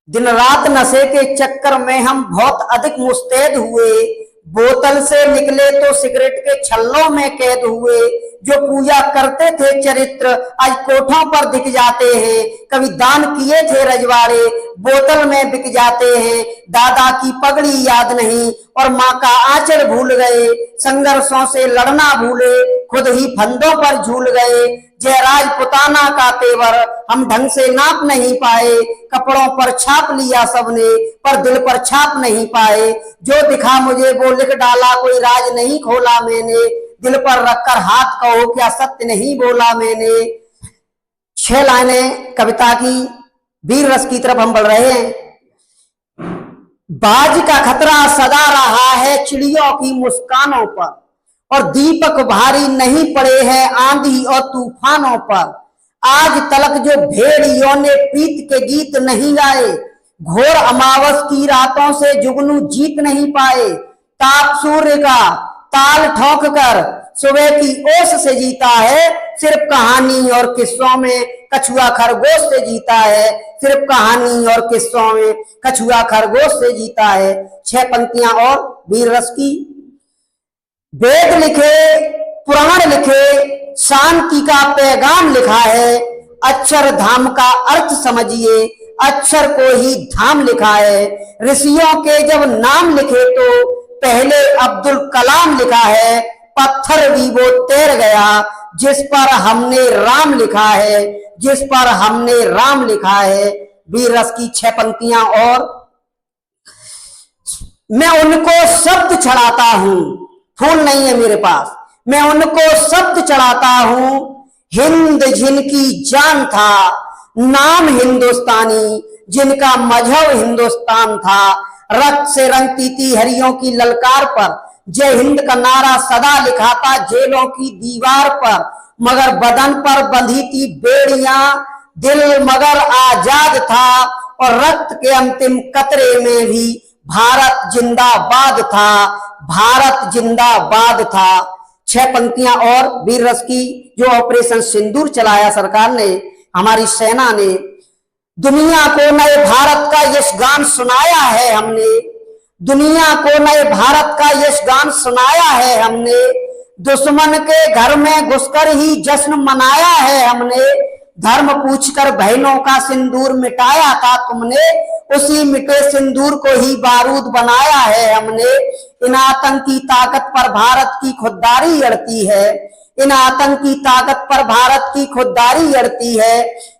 दिन रात नशे के चक्कर में हम बहुत अधिक मुस्तैद हुए। बोतल से निकले तो सिगरेट के छल्लों में कैद हुए। जो पूजा करते थे चरित्र आज कोठों पर दिख जाते हैं। कभी दान किए थे रजवाड़े बोतल में बिक जाते हैं। दादा की पगड़ी याद नहीं और माँ का आंचल भूल गए। संघर्षों से लड़ना भूले खुद ही फंदों पर झूल गए। जयराज पुताना का तेवर हम ढंग से नाप नहीं पाए। कपड़ों पर छाप लिया सबने पर दिल पर छाप नहीं पाए। जो दिखा मुझे वो लिख डाला कोई राज नहीं खोला मैंने। दिल पर रखकर हाथ कहो क्या सत्य नहीं बोला मैंने। 6 लाइनें कविता की वीर रस की तरफ हम बढ़ रहे हैं। बाज का खतरा सदा रहा है चिड़ियों की मुस्कानों पर और दीपक भारी नहीं पड़े हैं आंधी और तूफानों पर। आज तलक जो भेड़ियों ने प्रीत के गीत नहीं गाए घोर अमावस की रातों से जुगनू जीत नहीं पाए। ताप सूर्य का ताल ठोक कर सुबह की ओस से जीता है। सिर्फ कहानी और किस्सों में कछुआ खरगोश से जीता है। सिर्फ कहानी और किस्सों में कछुआ खरगोश से जीता है। 6 पंक्तियां और वीर रस की। वेद लिखे पुराण लिखे शांति का पैगाम लिखा है। अक्षर धाम का अर्थ समझिए अक्षर को ही धाम लिखा है। ऋषियों के जब नाम लिखे तो पहले अब्दुल कलाम लिखा है। पत्थर भी वो तैर गया जिस पर हमने राम लिखा है। जिस पर हमने राम लिखा है। वीर रस की 6 पंक्तियां और। मैं उनको शब्द चढ़ाता हूं फूल नहीं है मेरे पास। मैं उनको शब्द चढ़ाता हूं हिंद जिनकी जान था नाम हिंदुस्तानी जिनका मजहब हिंदुस्तान था। रक्त से रंगती थी हरियों की ललकार पर जय हिंद का नारा सदा लिखा था जेलों की दीवार पर। मगर बदन पर बंधी थी बेड़ियां दिल मगर आजाद था और रक्त के अंतिम कतरे में भी भारत जिंदाबाद था। भारत जिंदाबाद था। 6 पंक्तियां और वीर रस की। जो ऑपरेशन सिंदूर चलाया सरकार ने हमारी सेना ने दुनिया को नए भारत का यश गान सुनाया है हमने। दुनिया को नए भारत का यश गान सुनाया है हमने। दुश्मन के घर में घुसकर ही जश्न मनाया है हमने। धर्म पूछकर बहनों का सिंदूर मिटाया था तुमने। उसी मिटे सिंदूर को ही बारूद बनाया है हमने। इन आतंकी ताकत पर भारत की खुददारी अड़ती है। इन आतंकी ताकत पर भारत की खुददारी अड़ती है।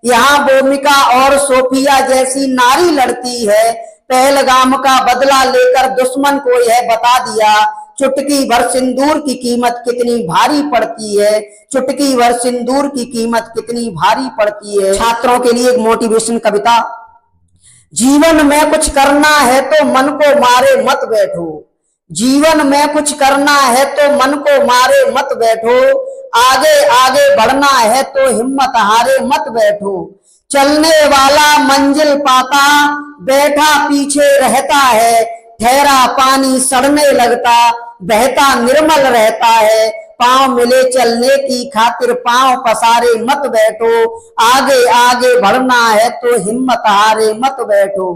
यहाँ भूमिका और सोफिया जैसी नारी लड़ती है। पहलगाम का बदला लेकर दुश्मन को यह बता दिया चुटकी भर सिंदूर की कीमत कितनी भारी पड़ती है। चुटकी भर सिंदूर की कीमत कितनी भारी पड़ती है। छात्रों के लिए एक मोटिवेशन कविता। जीवन में कुछ करना है तो मन को मारे मत बैठो। जीवन में कुछ करना है तो मन को मारे मत बैठो। आगे आगे बढ़ना है तो हिम्मत हारे मत बैठो। चलने वाला मंजिल पाता बैठा पीछे रहता है। ठहरा पानी सड़ने लगता बहता निर्मल रहता है। पांव मिले चलने की खातिर पांव पसारे मत बैठो। आगे आगे बढ़ना है तो हिम्मत हारे मत बैठो।